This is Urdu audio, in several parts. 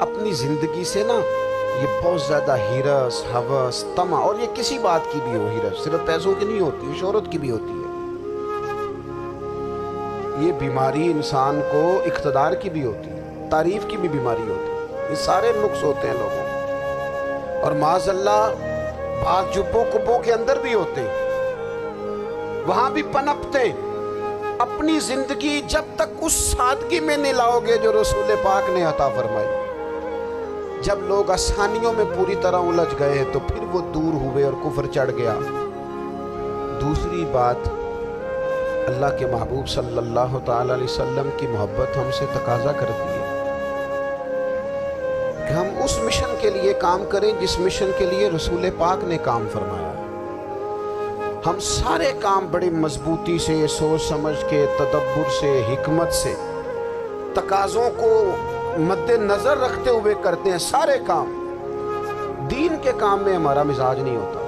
اپنی زندگی سے نا یہ بہت زیادہ ہرس، ہوس، طمع، اور یہ کسی بات کی بھی ہو، ہرس صرف پیسوں کی نہیں ہوتی، شہرت کی بھی ہوتی ہے، یہ بیماری انسان کو اقتدار کی بھی ہوتی ہے، تعریف کی بھی بیماری ہوتی ہے، یہ سارے نقص ہوتے ہیں لوگوں کو، اور معاذ اللہ بعض جبوں کبوں کے اندر بھی ہوتے ہیں، وہاں بھی پنپتے ہیں۔ اپنی زندگی جب تک اس سادگی میں نہیں لاؤ گے جو رسول پاک نے عطا فرمائی، جب لوگ آسانیوں میں پوری طرح الجھ گئے تو پھر وہ دور ہوئے اور کفر چڑھ گیا۔ دوسری بات، اللہ کے محبوب صلی اللہ تعالی علیہ وسلم کی محبت ہم سے تقاضا کرتی ہے کہ ہم اس مشن کے لیے کام کریں جس مشن کے لیے رسول پاک نے کام فرمایا۔ ہم سارے کام بڑی مضبوطی سے، سوچ سمجھ کے، تدبر سے، حکمت سے، تقاضوں کو مد نظر رکھتے ہوئے کرتے ہیں سارے کام۔ دین کے کام میں ہمارا مزاج نہیں ہوتا،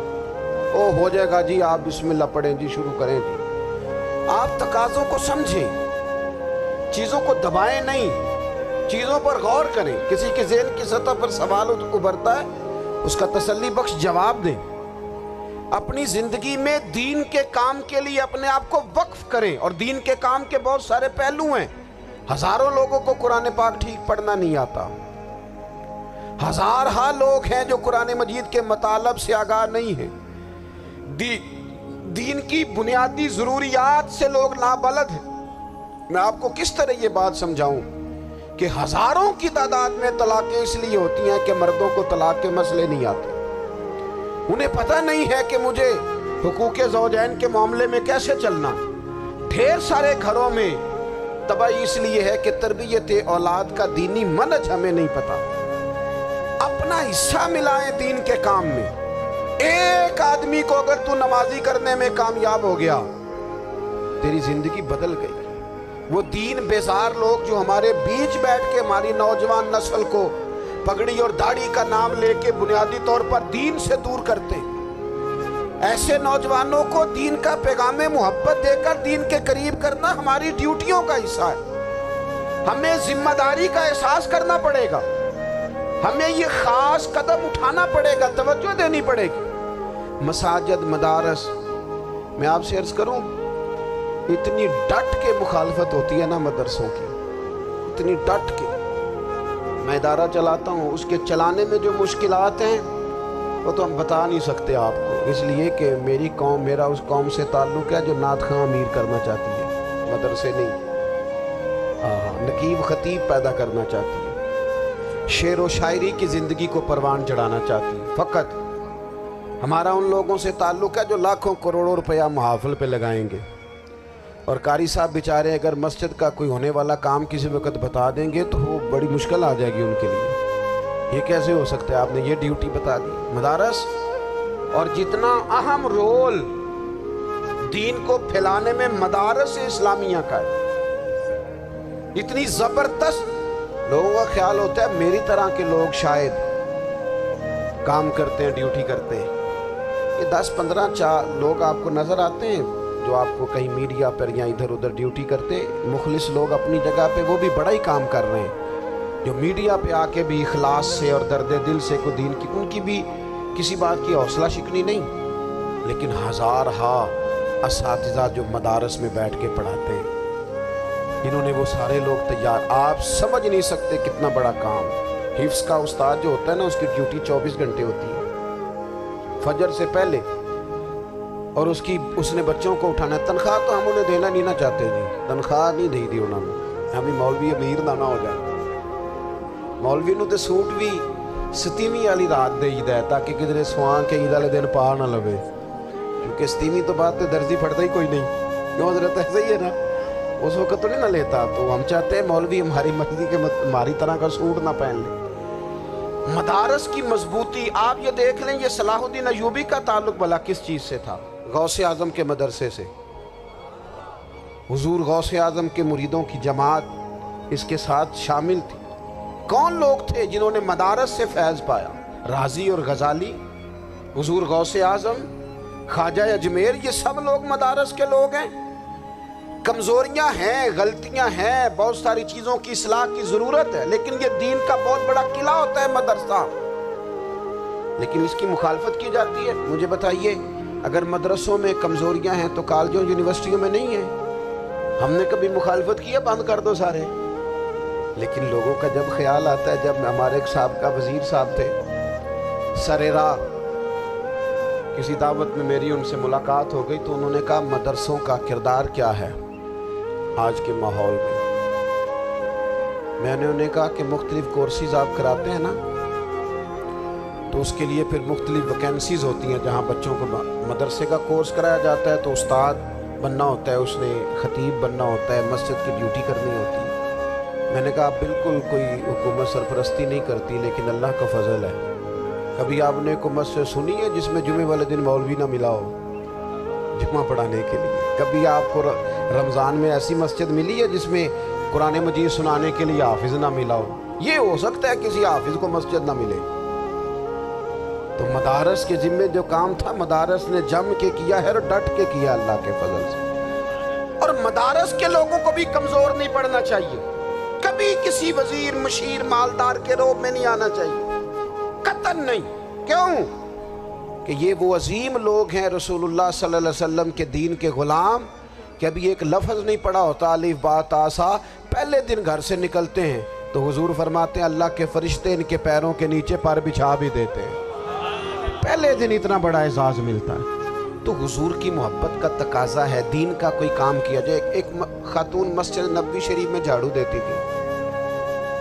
او ہو جائے گا جی، آپ بسم اللہ پڑھیں جی، شروع کریں جی۔ آپ تقاضوں کو سمجھیں، چیزوں کو دبائیں نہیں، چیزوں پر غور کریں۔ کسی کے ذہن کی سطح پر سوال ابھرتا ہے، اس کا تسلی بخش جواب دیں۔ اپنی زندگی میں دین کے کام کے لیے اپنے آپ کو وقف کریں، اور دین کے کام کے بہت سارے پہلو ہیں۔ ہزاروں لوگوں کو قرآن پاک ٹھیک پڑھنا نہیں آتا، ہزارہا لوگ ہیں جو قرآن مجید کے مطالب سے آگاہ نہیں ہیں، دین کی بنیادی ضروریات سے لوگ نابلد ہیں۔ میں آپ کو کس طرح یہ بات سمجھاؤں کہ ہزاروں کی تعداد میں طلاقیں اس لیے ہوتی ہیں کہ مردوں کو طلاق کے مسئلے نہیں آتے، انہیں پتہ نہیں ہے کہ مجھے حقوق زوجین کے معاملے میں کیسے چلنا۔ ڈھیر سارے گھروں میں تباہی اس لیے ہے کہ تربیت اولاد کا دینی منہج ہمیں نہیں پتا۔ اپنا حصہ ملائیں دین کے کام میں۔ ایک آدمی کو اگر تو نمازی کرنے میں کامیاب ہو گیا، تیری زندگی بدل گئی۔ وہ دین بیزار لوگ جو ہمارے بیچ بیٹھ کے ہماری نوجوان نسل کو پگڑی اور داڑھی کا نام لے کے بنیادی طور پر دین سے دور کرتے، ایسے نوجوانوں کو دین کا پیغام محبت دے کر دین کے قریب کرنا ہماری ڈیوٹیوں کا حصہ ہے۔ ہمیں ذمہ داری کا احساس کرنا پڑے گا، ہمیں یہ خاص قدم اٹھانا پڑے گا، توجہ دینی پڑے گی۔ مساجد، مدارس، میں آپ سے عرض کروں، اتنی ڈٹ کے مخالفت ہوتی ہے نا مدرسوں کی، اتنی ڈٹ کے۔ میں ادارہ چلاتا ہوں، اس کے چلانے میں جو مشکلات ہیں وہ تو ہم بتا نہیں سکتے آپ کو، اس لیے کہ میری قوم، میرا اس قوم سے تعلق ہے جو نعت خواں امیر کرنا چاہتی ہے، مدرسے نہیں، نقیب خطیب پیدا کرنا چاہتی ہے، شعر و شاعری کی زندگی کو پروان چڑھانا چاہتی ہے۔ فقط ہمارا ان لوگوں سے تعلق ہے جو لاکھوں کروڑوں روپیہ محافل پہ لگائیں گے، اور قاری صاحب بیچارے اگر مسجد کا کوئی ہونے والا کام کسی وقت بتا دیں گے تو وہ بڑی مشکل آ جائے گی ان کے لیے۔ یہ کیسے ہو سکتا ہے، آپ نے یہ ڈیوٹی بتا دی۔ مدارس، اور جتنا اہم رول دین کو پھیلانے میں مدارس اسلامیہ کا ہے، اتنی زبردست، لوگوں کا خیال ہوتا ہے میری طرح کے لوگ شاید کام کرتے ہیں، ڈیوٹی کرتے ہیں۔ یہ 10-15 لوگ آپ کو نظر آتے ہیں جو آپ کو کہیں میڈیا پر یا ادھر ادھر ڈیوٹی کرتے، مخلص لوگ اپنی جگہ پہ، وہ بھی بڑا ہی کام کر رہے ہیں، جو میڈیا پہ آ کے بھی اخلاص سے اور درد دل سے کو دین کی، ان کی بھی کسی بات کی حوصلہ شکنی نہیں، لیکن ہزارہا اساتذہ جو مدارس میں بیٹھ کے پڑھاتے ہیں، انہوں نے وہ سارے لوگ تیار، آپ سمجھ نہیں سکتے کتنا بڑا کام۔ حفظ کا استاد جو ہوتا ہے نا، اس کی ڈیوٹی 24 گھنٹے ہوتی ہے، فجر سے پہلے، اور اس نے بچوں کو اٹھانا ہے۔ تنخواہ تو ہم انہیں دینا نہیں نہ چاہتے جی، تنخواہ نہیں دی انہوں نے، ہمیں مولوی امیر نہ ہو جائے، مولوی نو تے سوٹ بھی 27ویں والی رات دے ہے تاکہ کدھر سوان کے عید والے دن پا نہ لوے، کیونکہ 27ویں تو بعد تے درزی پھڑتا ہی کوئی نہیں، کیوں حضرت ایسا ہی ہے نا، اس وقت تو نہیں نہ لیتا، تو ہم چاہتے ہیں مولوی ہماری مرضی کے ہماری طرح کا سوٹ نہ پہن لے۔ مدارس کی مضبوطی، آپ یہ دیکھ لیں، یہ صلاح الدین ایوبی کا تعلق بھلا کس چیز سے تھا؟ غوث اعظم کے مدرسے سے۔ حضور غوث اعظم کے مریدوں کی جماعت اس کے ساتھ شامل تھی۔ کون لوگ تھے جنہوں نے مدارس سے فیض پایا؟ رازی اور غزالی، حضور غوث اعظم، خواجہ اجمیر، یہ سب لوگ مدارس کے لوگ ہیں۔ کمزوریاں ہیں، غلطیاں ہیں، بہت ساری چیزوں کی اصلاح کی ضرورت ہے، لیکن یہ دین کا بہت بڑا قلعہ ہوتا ہے مدرسہ، لیکن اس کی مخالفت کی جاتی ہے۔ مجھے بتائیے، اگر مدرسوں میں کمزوریاں ہیں تو کالجوں یونیورسٹیوں میں نہیں ہیں؟ ہم نے کبھی مخالفت کی ہے بند کر دو سارے؟ لیکن لوگوں کا جب خیال آتا ہے، جب ہمارے ایک سابقہ وزیر صاحب تھے سر راہ، کسی دعوت میں میری ان سے ملاقات ہو گئی تو انہوں نے کہا مدرسوں کا کردار کیا ہے آج کے ماحول میں نے انہیں کہا کہ مختلف کورسز آپ کراتے ہیں نا، تو اس کے لیے پھر مختلف ویکینسیز ہوتی ہیں، جہاں بچوں کو مدرسے کا کورس کرایا جاتا ہے تو استاد بننا ہوتا ہے، اس نے خطیب بننا ہوتا ہے، مسجد کی ڈیوٹی کرنی ہوتی ہے۔ میں نے کہا بالکل کوئی حکومت سرپرستی نہیں کرتی، لیکن اللہ کا فضل ہے۔ کبھی آپ نے کوئی مسجد سنی ہے جس میں جمعے والے دن مولوی نہ ملا ہو جمعہ پڑھانے کے لیے؟ کبھی آپ کو رمضان میں ایسی مسجد ملی ہے جس میں قرآن مجید سنانے کے لیے حافظ نہ ملا ہو؟ یہ ہو سکتا ہے کسی حافظ کو مسجد نہ ملے۔ تو مدارس کے ذمے جو کام تھا مدارس نے جم کے کیا ہے اور ڈٹ کے کیا اللہ کے فضل سے۔ اور مدارس کے لوگوں کو بھی کمزور نہیں پڑنا چاہیے، کبھی کسی وزیر مشیر مالدار کے روب میں نہیں آنا چاہیے، قطعاً نہیں۔ کیوں؟ کہ یہ وہ عظیم لوگ ہیں رسول اللہ صلی اللہ علیہ وسلم کے دین کے غلام، کہ ابھی ایک لفظ نہیں پڑھا ہوتا الف با تا سا، پہلے دن گھر سے نکلتے ہیں تو حضور فرماتے ہیں اللہ کے فرشتے ان کے پیروں کے نیچے پر بچھا بھی دیتے ہیں، پہلے دن اتنا بڑا اعزاز ملتا ہے۔ تو حضور کی محبت کا تقاضا ہے، دین کا کوئی کام کیا جائے۔ ایک خاتون مسجد نبوی شریف میں جھاڑو دیتی تھی،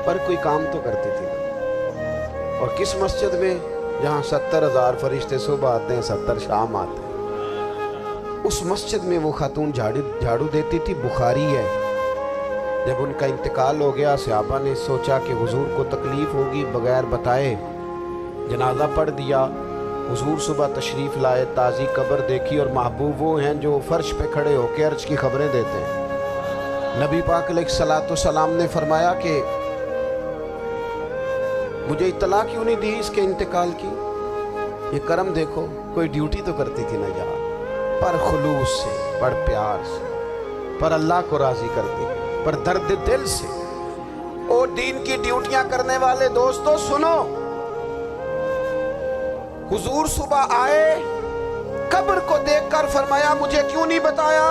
پر کوئی کام تو کرتی تھی نا۔ اور کس مسجد میں؟ جہاں 70,000 فرشتے صبح آتے ہیں 70 شام آتے ہیں، اس مسجد میں وہ خاتون جھاڑو دیتی تھی۔ بخاری ہے، جب ان کا انتقال ہو گیا صحابہ نے سوچا کہ حضور کو تکلیف ہوگی، بغیر بتائے جنازہ پڑھ دیا۔ حضور صبح تشریف لائے، تازی قبر دیکھی، اور محبوب وہ ہیں جو فرش پہ کھڑے ہو کے عرج کی خبریں دیتے ہیں۔ نبی پاک علیہ الصلوۃ والسلام نے فرمایا کہ مجھے اطلاع کیوں نہیں دی اس کے انتقال کی؟ یہ کرم دیکھو، کوئی ڈیوٹی تو کرتی تھی نا یار، پر خلوص سے، پر پیار سے، پر اللہ کو راضی کرتی، پر درد دل سے۔ اور دین کی ڈیوٹیاں کرنے والے دوستو سنو، حضور صبح آئے، قبر کو دیکھ کر فرمایا مجھے کیوں نہیں بتایا؟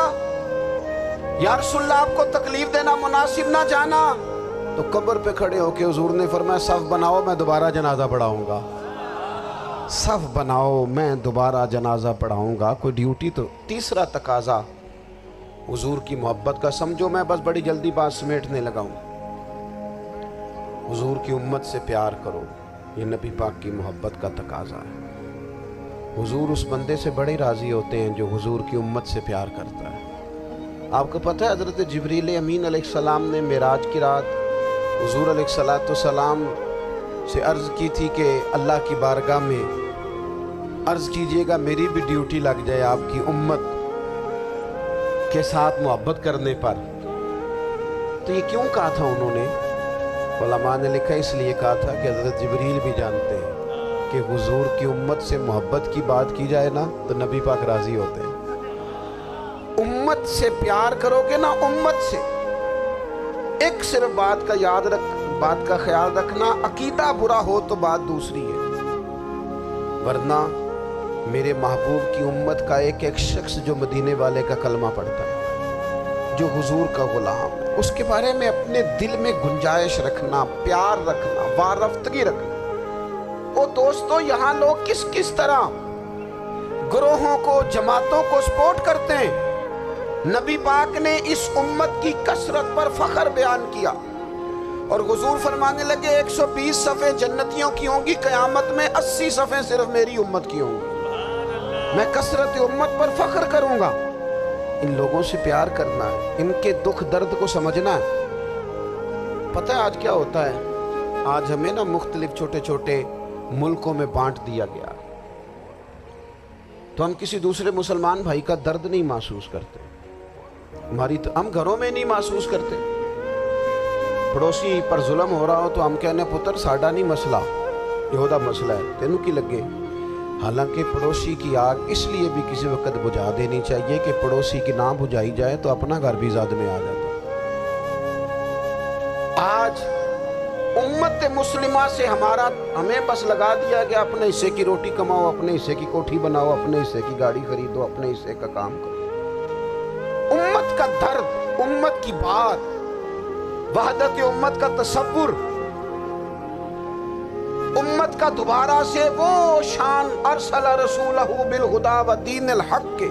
یا رسول اللہ آپ کو تکلیف دینا مناسب نہ جانا؟ تو قبر پہ کھڑے ہو کے حضور نے فرمایا صف بناؤ، میں دوبارہ جنازہ پڑھاؤں گا، صف بناؤ میں دوبارہ جنازہ پڑھاؤں گا۔ کوئی ڈیوٹی تو۔ تیسرا تقاضا حضور کی محبت کا، سمجھو میں بس بڑی جلدی بات سمیٹنے لگا ہوں۔ حضور کی امت سے پیار کرو، یہ نبی پاک کی محبت کا تقاضا ہے۔ حضور اس بندے سے بڑے راضی ہوتے ہیں جو حضور کی امت سے پیار کرتا ہے۔ آپ کو پتہ ہے حضرت جبریل امین علیہ السلام نے معراج کی رات حضور علیہ الصلوۃ والسلام سے عرض کی تھی کہ اللہ کی بارگاہ میں عرض کیجئے گا میری بھی ڈیوٹی لگ جائے آپ کی امت کے ساتھ محبت کرنے پر۔ تو یہ کیوں کہا تھا انہوں نے؟ علماء نے لکھا اس لیے کہا تھا کہ حضرت جبریل بھی جانتے ہیں کہ حضور کی امت سے محبت کی بات کی جائے نا تو نبی پاک راضی ہوتے ہیں۔ امت سے پیار کرو گے نا، امت سے۔ ایک صرف بات کا خیال رکھنا، عقیدہ برا ہو تو بات دوسری ہے، ورنہ میرے محبوب کی امت کا ایک ایک شخص جو مدینے والے کا کلمہ پڑھتا ہے، جو حضور کا غلام ہے، اس کے بارے میں اپنے دل میں گنجائش رکھنا، پیار رکھنا، وارفتگی رکھنا۔ او دوستو، یہاں لوگ کس طرح گروہوں کو، جماعتوں کو سپورٹ کرتے ہیں۔ نبی پاک نے اس امت کی کثرت پر فخر بیان کیا، اور حضور فرمانے لگے 120 صفیں جنتیوں کی ہوں گی، قیامت میں 80 صفیں صرف میری امت کی ہوں گی، میں کثرت امت پر فخر کروں گا۔ ان لوگوں سے پیار کرنا ہے، ان کے دکھ درد کو سمجھنا ہے۔ پتہ ہے آج کیا ہوتا ہے؟ آج ہمیں نا مختلف چھوٹے چھوٹے ملکوں میں بانٹ دیا گیا، تو ہم کسی دوسرے مسلمان بھائی کا درد نہیں محسوس کرتے، ہم گھروں میں نہیں محسوس کرتے۔ پڑوسی پر ظلم ہو رہا ہو تو ہم کہنے پتر ساڈا نہیں مسئلہ، یہودہ مسئلہ ہے، تینوں کی لگے۔ حالانکہ پڑوسی کی آگ اس لیے بھی کسی وقت بجھا دینی چاہیے کہ پڑوسی کی نہ بجھائی جائے تو اپنا گھر بھی زاد میں آ جاتا۔ آج امت مسلمہ سے ہمیں بس لگا دیا کہ اپنے حصے کی روٹی کماؤ، اپنے حصے کی کوٹھی بناؤ، اپنے حصے کی گاڑی خریدو، اپنے حصے کا کام کرو۔ امت کا درد، امت کی بات، وحدت امت کا تصور، امت کا دوبارہ سے وہ شان ارسل رسولہ بالہدی ودین الحق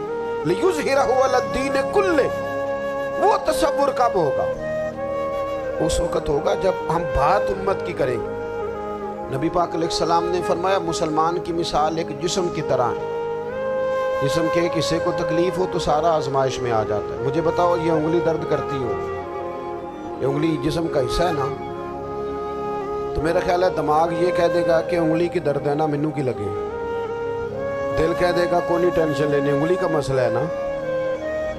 لیظہرہ علی الدین کلہ، وہ تصور کب ہوگا؟ اس وقت ہوگا جب ہم بات امت کی کریں گے۔ نبی پاک علیہ السلام نے فرمایا مسلمان کی مثال ایک جسم کی طرح ہے، جسم کے ایک حصے کو تکلیف ہو تو سارا آزمائش میں آ جاتا ہے۔ مجھے بتاؤ یہ انگلی درد کرتی ہو، یہ انگلی جسم کا حصہ ہے نا، تو میرا خیال ہے دماغ یہ کہہ دے گا کہ انگلی کی درد ہے نا مینوں کی لگے، دل کہہ دے گا کوئی نہیں ٹینشن لینے، انگلی کا مسئلہ ہے نا۔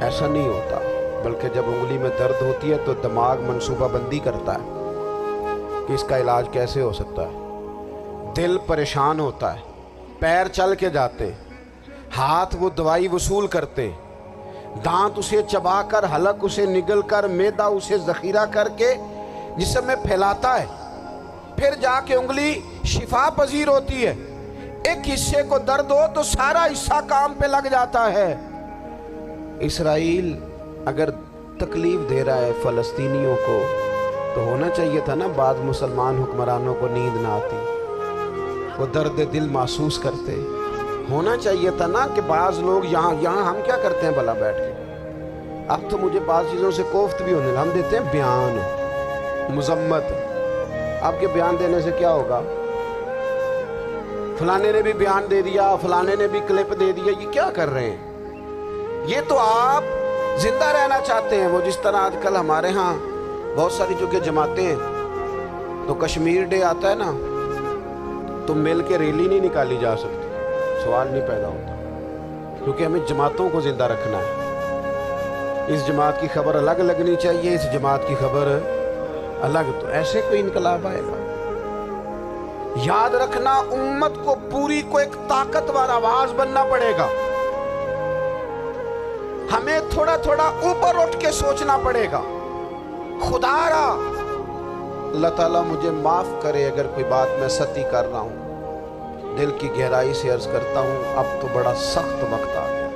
ایسا نہیں ہوتا، بلکہ جب انگلی میں درد ہوتی ہے تو دماغ منصوبہ بندی کرتا ہے کہ اس کا علاج کیسے ہو سکتا ہے، دل پریشان ہوتا ہے، پیر چل کے جاتے، ہاتھ وہ دوائی وصول کرتے، دانت اسے چبا کر، حلق اسے نگل کر، معدہ اسے ذخیرہ کر کے جسم میں پھیلاتا ہے، پھر جا کے انگلی شفا پذیر ہوتی ہے۔ ایک حصے کو درد ہو تو سارا حصہ کام پہ لگ جاتا ہے۔ اسرائیل اگر تکلیف دے رہا ہے فلسطینیوں کو تو ہونا چاہیے تھا نا بعض مسلمان حکمرانوں کو نیند نہ آتی، وہ درد دل محسوس کرتے، ہونا چاہیے تھا نا کہ بعض لوگ یہاں ہم کیا کرتے ہیں بھلا بیٹھ کے، اب تو مجھے بعض چیزوں سے کوفت بھی ہونے، ہم دیتے ہیں بیان، مذمت، آپ کے بیان دینے سے کیا ہوگا؟ فلانے نے بھی بیان دے دیا، فلانے نے بھی کلپ دے دیا، یہ کیا کر رہے ہیں؟ یہ تو آپ زندہ رہنا چاہتے ہیں۔ وہ جس طرح آج کل ہمارے ہاں بہت ساری جو کہ جماعتیں ہیں تو کشمیر ڈے آتا ہے نا تو مل کے ریلی نہیں نکالی جا سکتی، سوال نہیں پیدا ہوتا، کیونکہ ہمیں جماعتوں کو زندہ رکھنا ہے۔ اس جماعت کی خبر الگ لگنی چاہیے، اس جماعت کی خبر الگ، تو ایسے کوئی انقلاب آئے گا؟ یاد رکھنا امت کو پوری کو ایک طاقتور آواز بننا پڑے گا، ہمیں تھوڑا تھوڑا اوپر اٹھ کے سوچنا پڑے گا۔ خدا را اللہ تعالیٰ مجھے معاف کرے اگر کوئی بات میں ستی کر رہا ہوں، دل کی گہرائی سے عرض کرتا ہوں اب تو بڑا سخت وقت آ گیا،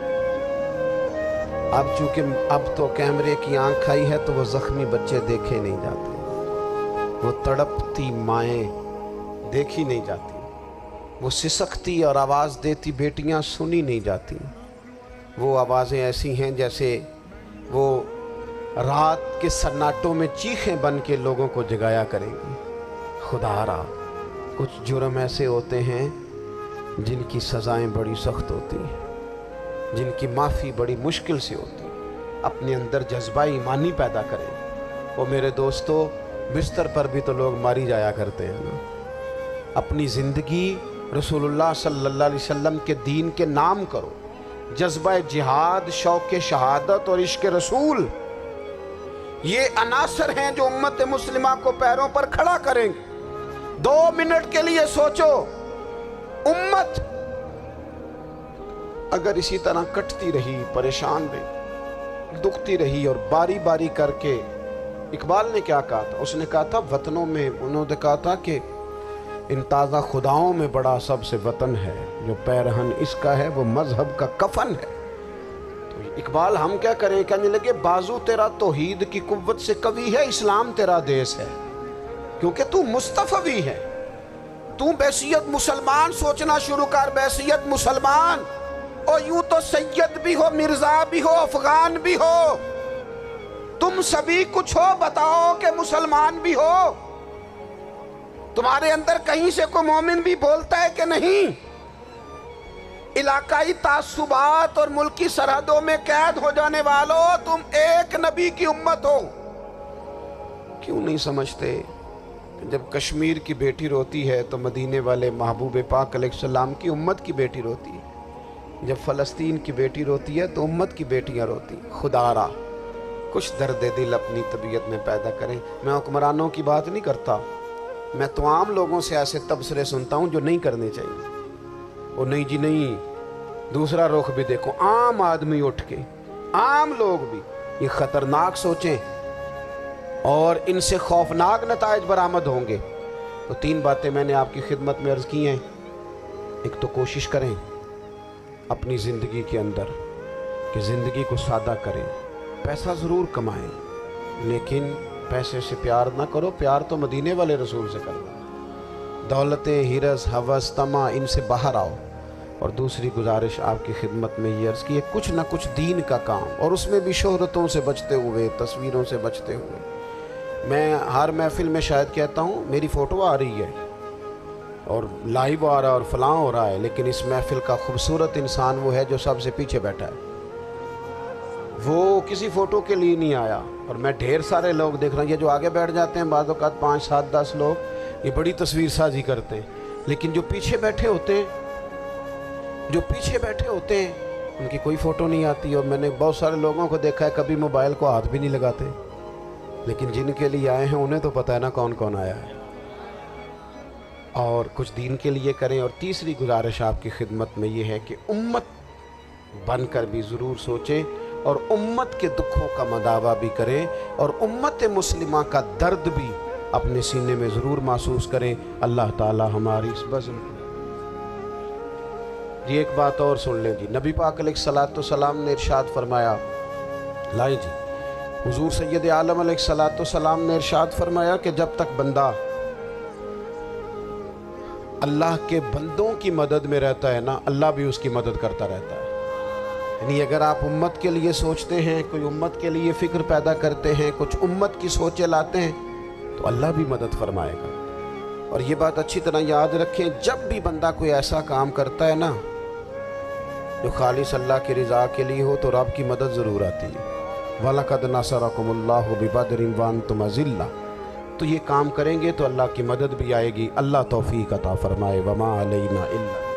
اب چونکہ اب تو کیمرے کی آنکھ آئی ہے تو وہ زخمی بچے دیکھے نہیں جاتے، وہ تڑپتی مائیں دیکھی نہیں جاتی، وہ سسکتی اور آواز دیتی بیٹیاں سنی نہیں جاتی، وہ آوازیں ایسی ہیں جیسے وہ رات کے سناٹوں میں چیخیں بن کے لوگوں کو جگایا کریں گی۔ خدا را کچھ جرم ایسے ہوتے ہیں جن کی سزائیں بڑی سخت ہوتی ہیں، جن کی معافی بڑی مشکل سے ہوتی ہے۔ اپنے اندر جذبہ ایمانی پیدا کریں۔ وہ میرے دوستو بستر پر بھی تو لوگ ماری جایا کرتے ہیں نا۔ اپنی زندگی رسول اللہ صلی اللہ علیہ وسلم کے دین کے نام کرو، جذبہ جہاد، شوق شہادت اور عشق رسول، یہ عناصر ہیں جو امت مسلمہ کو پیروں پر کھڑا کریں گے۔ 2 منٹ کے لیے سوچو، امت اگر اسی طرح کٹتی رہی، پریشان رہی، دکھتی رہی اور باری باری کر کے، اقبال نے کیا کہا تھا؟ اس نے کہا تھا وطنوں میں، انہوں نے کہا تھا کہ ان تازہ خداؤں میں بڑا سب سے وطن ہے، جو پیرہن اس کا ہے وہ مذہب کا کفن ہے۔ تو اقبال ہم کیا کریں؟ کہنے لگے بازو تیرا توحید کی قوت سے قوی ہے، اسلام تیرا دیس ہے، کیونکہ تو مصطفی ہے۔ تو بحیثیت مسلمان سوچنا شروع کر، بحیثیت مسلمان، اور یوں تو سید بھی ہو، مرزا بھی ہو، افغان بھی ہو، تم سبھی کچھ ہو، بتاؤ کہ مسلمان بھی ہو۔ تمہارے اندر کہیں سے کوئی مومن بھی بولتا ہے کہ نہیں؟ علاقائی تعصبات اور ملکی سرحدوں میں قید ہو جانے والوں، تم ایک نبی کی امت ہو۔ کیوں نہیں سمجھتے کہ جب کشمیر کی بیٹی روتی ہے تو مدینے والے محبوب پاک علیہ السلام کی امت کی بیٹی روتی ہے، جب فلسطین کی بیٹی روتی ہے تو امت کی بیٹیاں روتی۔ خدا را کچھ درد دل اپنی طبیعت میں پیدا کریں۔ میں حکمرانوں کی بات نہیں کرتا، میں تو عام لوگوں سے ایسے تبصرے سنتا ہوں جو نہیں کرنے چاہیے۔ وہ نہیں جی نہیں، دوسرا رخ بھی دیکھو، عام آدمی اٹھ کے، عام لوگ بھی یہ خطرناک سوچیں اور ان سے خوفناک نتائج برآمد ہوں گے۔ تو 3 باتیں میں نے آپ کی خدمت میں عرض کی ہیں۔ ایک تو کوشش کریں اپنی زندگی کے اندر کہ زندگی کو سادہ کریں، پیسہ ضرور کمائیں لیکن پیسے سے پیار نہ کرو، پیار تو مدینے والے رسول سے کرو۔ دولتیں، ہرس، ہوس، طمع، ان سے باہر آؤ۔ اور دوسری گزارش آپ کی خدمت میں یہ عرض کی ہے، کچھ نہ کچھ دین کا کام، اور اس میں بھی شہرتوں سے بچتے ہوئے، تصویروں سے بچتے ہوئے۔ میں ہر محفل میں شاید کہتا ہوں میری فوٹو آ رہی ہے اور لائیو آ رہا ہے اور فلاں ہو رہا ہے، لیکن اس محفل کا خوبصورت انسان وہ ہے جو سب سے پیچھے بیٹھا ہے، وہ کسی فوٹو کے لیے نہیں آیا۔ اور میں ڈھیر سارے لوگ دیکھ رہا ہوں، یہ جو آگے بیٹھ جاتے ہیں بعض اوقات 5، 7، 10 لوگ، یہ بڑی تصویر سازی کرتے ہیں، لیکن جو پیچھے بیٹھے ہوتے ہیں ان کی کوئی فوٹو نہیں آتی۔ اور میں نے بہت سارے لوگوں کو دیکھا ہے کبھی موبائل کو ہاتھ بھی نہیں لگاتے، لیکن جن کے لیے آئے ہیں انہیں تو پتہ ہے نا کون کون آیا ہے۔ اور کچھ دین کے لیے کریں۔ اور تیسری گزارش آپ کی خدمت میں یہ ہے کہ امت بن کر بھی ضرور سوچیں اور امت کے دکھوں کا مداوع بھی کریں اور امت مسلمہ کا درد بھی اپنے سینے میں ضرور محسوس کریں۔ اللہ تعالی ہماری اس بزم کو جی ایک بات اور سن لیں جی، نبی پاک علیہ الصلوۃ والسلام نے ارشاد فرمایا، لائیں جی، حضور سید عالم علیہ الصلوۃ والسلام نے ارشاد فرمایا کہ جب تک بندہ اللہ کے بندوں کی مدد میں رہتا ہے نا، اللہ بھی اس کی مدد کرتا رہتا ہے۔ یعنی اگر آپ امت کے لیے سوچتے ہیں، کوئی امت کے لیے فکر پیدا کرتے ہیں، کچھ امت کی سوچیں لاتے ہیں تو اللہ بھی مدد فرمائے گا۔ اور یہ بات اچھی طرح یاد رکھیں، جب بھی بندہ کوئی ایسا کام کرتا ہے نا جو خالص اللہ کی رضا کے لیے ہو تو رب کی مدد ضرور آتی ہے۔ وَلَقَدْ نَصَرَكُمُ اللَّهُ بِبَدْرٍ وَأَنْتُمْ أَذِلَّةٌ۔ تو یہ کام کریں گے تو اللہ کی مدد بھی آئے گی۔ اللہ توفیق عطا فرمائے۔ وَمَا عَلَيْنَا إِلَّا